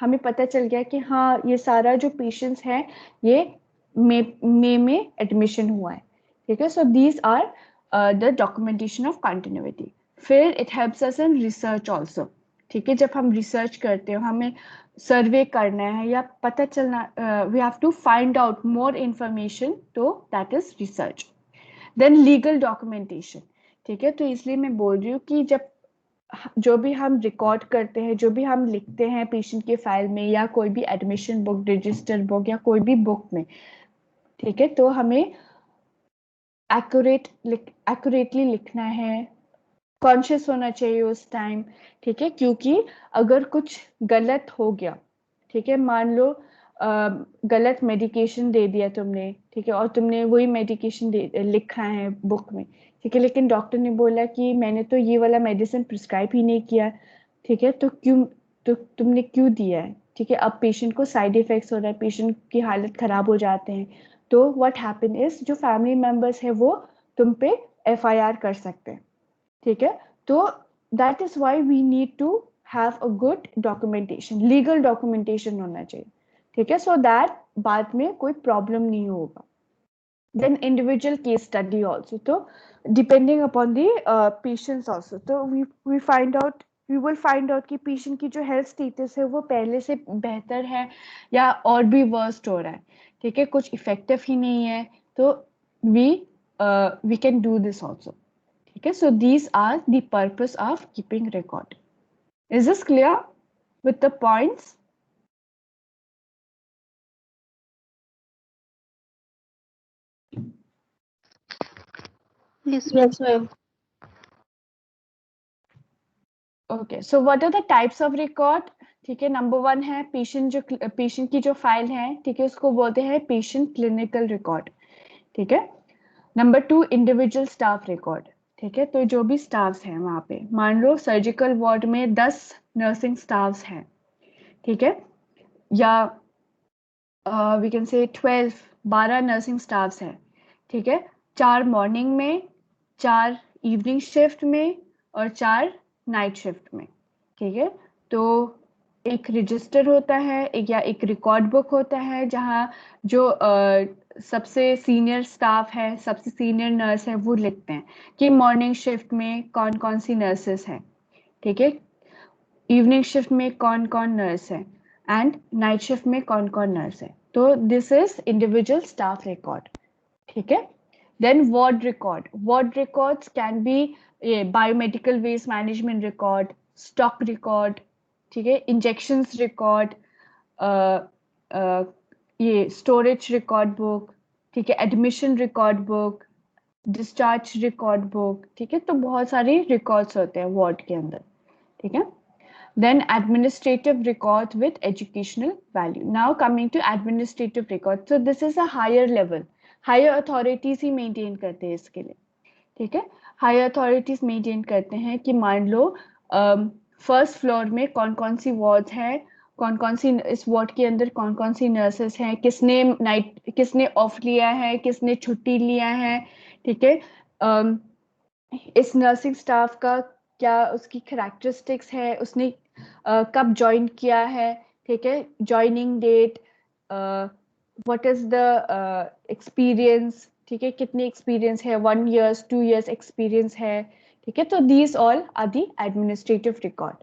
हमें पता चल गया कि हाँ ये सारा जो पेशेंट्स है ये मई में एडमिशन हुआ है। ठीक है, so these are the documentation of continuity. फिर it helps us in research also. ठीक है, जब हम रिसर्च करते हो, हमें सर्वे करना है या पता चलना, we have to find out more information, तो that is research. Then legal documentation. ठीक है, तो इसलिए मैं बोल रही हूँ कि जब जो भी हम रिकॉर्ड करते हैं, जो भी हम लिखते हैं पेशेंट के फाइल में या कोई भी एडमिशन बुक, रजिस्टर बुक या कोई भी बुक में, ठीक है, तो हमें एक्यूरेटली लिखना है, कॉन्शियस होना चाहिए उस टाइम। ठीक है, क्योंकि अगर कुछ गलत हो गया, ठीक है, मान लो गलत मेडिकेशन दे दिया तुमने, ठीक है, और तुमने वही मेडिकेशन लिखा है बुक में, ठीक है, लेकिन डॉक्टर ने बोला कि मैंने तो ये वाला मेडिसिन प्रिस्क्राइब ही नहीं किया। ठीक है, तो तुमने क्यों दिया है? ठीक है, अब पेशेंट को साइड इफेक्ट्स हो रहा है, पेशेंट की हालत खराब हो जाते हैं, तो व्हाट हैपन इज जो फैमिली मेंबर्स है वो तुम पे FIR कर सकते हैं। ठीक है, तो that is why we need to have a good documentation, legal documentation होना चाहिए। ठीक है, सो दैट बाद में कोई प्रॉब्लम नहीं होगा। then individual case study also. So depending upon the patients also, तो we find out, we will find out कि patient की जो health status है वो पहले से बेहतर है या और भी worst हो रहा है, ठीक है, कुछ effective ही नहीं है, तो we can do this also, ठीक है. So these are the purpose of keeping record. Is this clear with the points? Yes, ma'am. Okay, so what are the types of record? ठीक है, नंबर 1 है patient की जो file है, ठीक है, उसको बोलते हैं पेशेंट क्लिनिकल रिकॉर्ड, ठीक है. नंबर 2 इंडिविजुअल स्टाफ रिकॉर्ड, ठीक है, तो जो भी स्टाफ्स हैं वहां पे, मान लो सर्जिकल वार्ड में 10 नर्सिंग स्टाफ्स हैं, ठीक है, या वी कैन से 12 नर्सिंग स्टाफ्स हैं, ठीक है, 4 मॉर्निंग में, 4 इवनिंग शिफ्ट में और 4 नाइट शिफ्ट में, ठीक है. तो एक रजिस्टर होता है, एक रिकॉर्ड बुक होता है जहाँ जो सबसे सीनियर स्टाफ है, सबसे सीनियर नर्स है, वो लिखते हैं कि मॉर्निंग शिफ्ट में कौन कौन सी नर्सेस हैं, ठीक है, इवनिंग शिफ्ट में कौन कौन नर्स है एंड नाइट शिफ्ट में कौन कौन नर्स है. तो this is individual staff record, ठीक है. Then ward records can be ये biomedical waste management record, stock record, ठीक है, इंजेक्शंस रिकॉर्ड, ये स्टोरेज रिकॉर्ड बुक, ठीक है, admission record book, discharge record book, ठीक है. तो बहुत सारे रिकॉर्ड्स होते हैं वार्ड के अंदर, ठीक है. Then administrative records with educational value. Now coming to administrative records. So this is a higher level. Higher authorities he maintain करते हैं इसके लिए, ठीक है. Higher authorities maintain करते हैं कि मान लो फर्स्ट फ्लोर में कौन कौन सी वार्ड्स हैं, कौन कौन सी इस वार्ड के अंदर कौन कौन सी नर्सेस हैं, किसने ऑफ लिया है, किसने छुट्टी लिया है, ठीक है. इस नर्सिंग स्टाफ का क्या उसकी करेक्टरिस्टिक्स है, उसने कब ज्वाइन किया है, ठीक है, joining date, what is the experience, ठीक है, कितनी एक्सपीरियंस है, 1 years 2 years एक्सपीरियंस है, ठीक है. तो these all are the administrative record,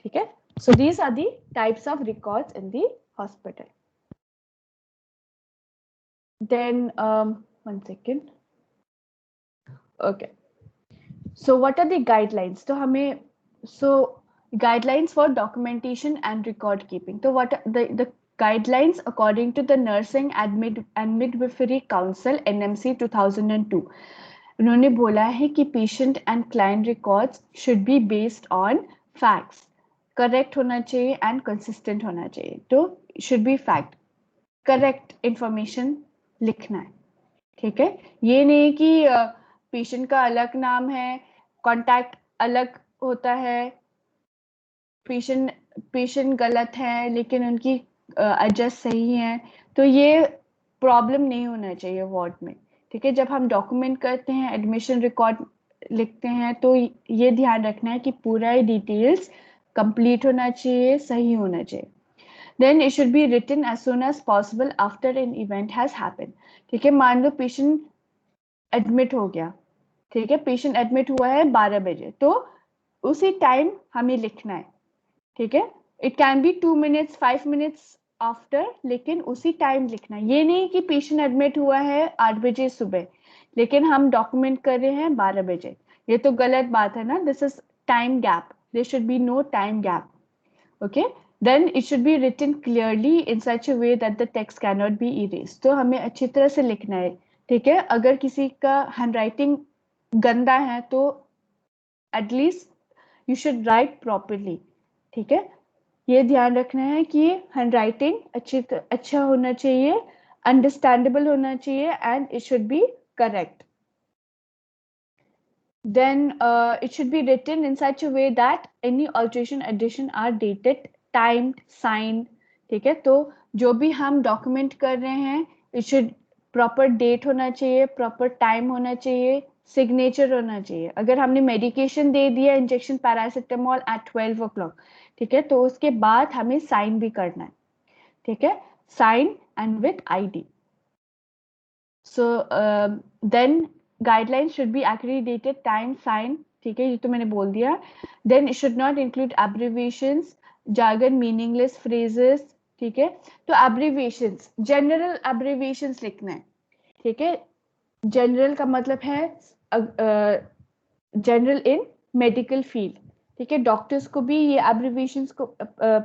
ठीक है. So these are the types of records in the hospital. Then 1 second. Okay. So what are the guidelines? तो हमें guidelines for documentation and record keeping. So what are the guidelines according to the Nursing and Midwifery Council NMC 2002. उन्होंने बोला है कि patient and client records should be based on facts. Correct होना चाहिए and consistent होना चाहिए. तो should be fact. Correct information लिखना है, ठीक है. ये नहीं कि पेशेंट का अलग नाम है, कॉन्टैक्ट अलग होता है, पेशेंट पेशेंट गलत है लेकिन उनकी एड्रेस सही है, तो ये प्रॉब्लम नहीं होना चाहिए वार्ड में, ठीक है. जब हम डॉक्यूमेंट करते हैं, एडमिशन रिकॉर्ड लिखते हैं, तो ये ध्यान रखना है कि पूरा ही डिटेल्स कंप्लीट होना चाहिए, सही होना चाहिए. Then it should be written as soon as possible after an event has happened, ठीक है. मान लो पेशेंट एडमिट हो गया, ठीक है, पेशेंट एडमिट हुआ है 12 बजे, तो उसी टाइम हमें लिखना है, ठीक है. It can be 2 minutes 5 minutes after, लेकिन उसी टाइम लिखना है. ये नहीं कि पेशेंट एडमिट हुआ है 8 बजे सुबह लेकिन हम डॉक्यूमेंट कर रहे हैं 12 बजे, ये तो गलत बात है ना. This is time gap, there should be no time gap. Okay, then it should be written clearly in such a way that the text cannot be erased. तो हमें अच्छी तरह से लिखना है, ठीक है. अगर किसी का हैंडराइटिंग गंदा है तो at least you should write properly, ठीक है. ये ध्यान रखना है कि हैंडराइटिंग अच्छा होना चाहिए, अंडरस्टैंडेबल होना चाहिए and it should B correct. Then it should be written in such a way that any alteration addition are dated, timed, signed, ठीक है. तो जो भी हम डॉक्यूमेंट कर रहे हैं, it should प्रॉपर डेट होना चाहिए, प्रॉपर टाइम होना चाहिए, सिग्नेचर होना चाहिए. अगर हमने मेडिकेशन दे दिया, इंजेक्शन पैरासिटामोल एट 12 o'clock, ठीक है, तो उसके बाद हमें साइन भी करना है, ठीक है, sign and with ID. So then guidelines should be accredited time sign, ठीक है, ये तो मैंने बोल दिया. Then it should not include abbreviations, jargon, meaningless phrases, ठीक है. तो abbreviations, general abbreviations लिखना है, ठीक है. जनरल का मतलब है जनरल इन मेडिकल फील्ड, ठीक है. डॉक्टर्स को भी ये एब्रिविएशंस को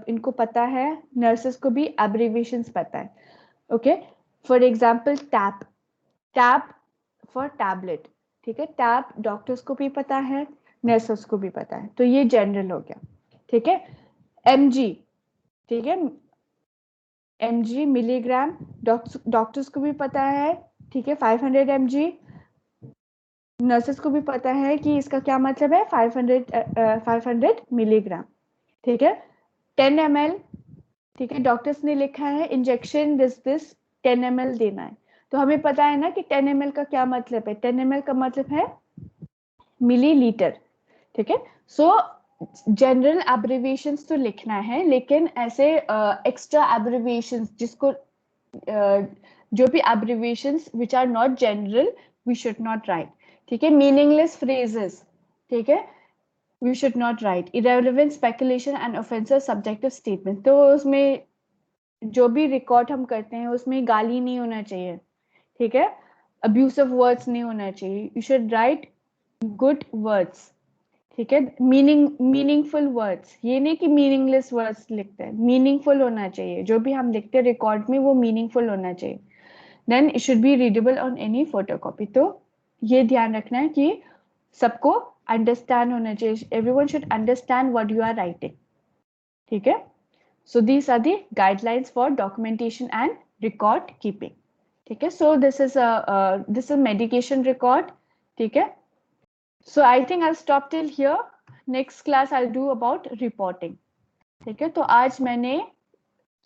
इनको पता है, नर्सेस को भी एब्रिविएशंस पता है. Okay, for example tap, tap for tablet, ठीक है. टैप डॉक्टर्स को भी पता है, नर्सेस को भी पता है, तो ये जनरल हो गया, ठीक है. एमजी, ठीक है, एमजी मिलीग्राम डॉक्टर्स को भी पता है, ठीक है. 500 mg नर्सेस को भी पता है कि इसका क्या मतलब है, 500 मिलीग्राम, ठीक है. 10 ml, ठीक है, डॉक्टर्स ने लिखा है इंजेक्शन दिस 10 ml देना है, तो हमें पता है ना कि 10 ml का क्या मतलब है. 10 ml का मतलब है मिलीलीटर, ठीक है. सो जनरल एब्रिविएशंस तो लिखना है, लेकिन ऐसे एक्स्ट्रा एब्रिविएशंस जिसको जो भी abbreviations which are not general we should not write, ठीक है. मीनिंगलेस फ्रेजेस, ठीक है, we should not write. Irrelevant speculation and offensive subjective statement, तो उसमें जो भी रिकॉर्ड हम करते हैं उसमें गाली नहीं होना चाहिए, ठीक है. अब्यूसिव वर्ड्स नहीं होना चाहिए. You should write good words, ठीक है. मीनिंगफुल वर्ड्स, ये नहीं कि मीनिंगलेस वर्ड्स लिखते हैं, मीनिंगफुल होना चाहिए. जो भी हम लिखते हैं रिकॉर्ड में वो मीनिंगफुल होना चाहिए. Then it should be readable on any photocopy. तो ये ध्यान रखना है कि सबको अंडरस्टैंड होना चाहिए. Everyone should understand what you are writing, ठीक है. So these are the guidelines for documentation and record keeping, ठीक है. So this is medication record, ठीक है. So I think I'll stop till here. Next class I'll do about reporting. ठीक है, तो आज मैंने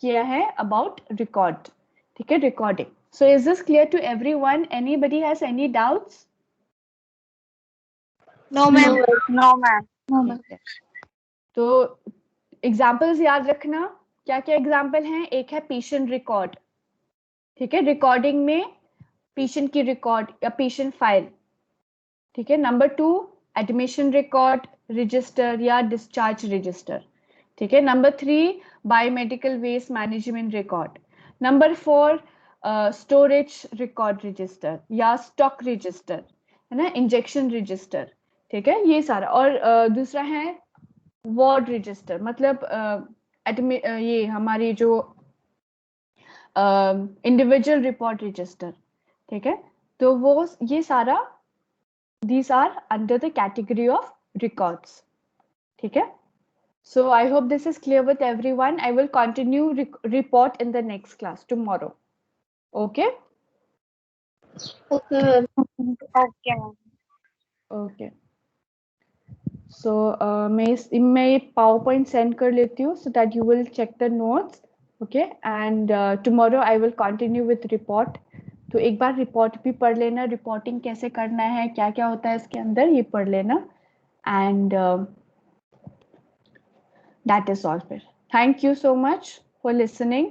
किया है about record, ठीक है, recording. So is this clear to everyone? Anybody has any doubts? No, ma'am. No, ma'am. ठीक है. तो एग्जाम्पल्स याद रखना. क्या क्या एग्जाम्पल हैं? एक है पेशेंट रिकॉर्ड, ठीक है. रिकॉर्डिंग में पेशेंट की रिकॉर्ड या पेशेंट फाइल, ठीक है. नंबर 2 एडमिशन रिकॉर्ड, रजिस्टर या डिस्चार्ज रजिस्टर, ठीक है. Number 3 biomedical waste management record. Number 4 storage record register या स्टॉक रजिस्टर, है ना, इंजेक्शन रजिस्टर, ठीक है. ये सारा. और दूसरा है वार्ड रजिस्टर, मतलब ये हमारी जो इंडिविजुअल रिपोर्ट रजिस्टर, ठीक है. तो वो ये सारा these are under the category of records, ठीक है. So I hope this is clear with everyone. I will continue report in the next class tomorrow. Okay. Okay, ma'am. Okay, ma'am. Okay. So मैं ये PowerPoint send कर लेती हूँ so that you will check the notes. Okay. And tomorrow I will continue with report. तो एक बार report भी पढ़ लेना, रिपोर्टिंग कैसे करना है, क्या क्या होता है इसके अंदर, ये पढ़ लेना. And that is all. Thank you so much for listening.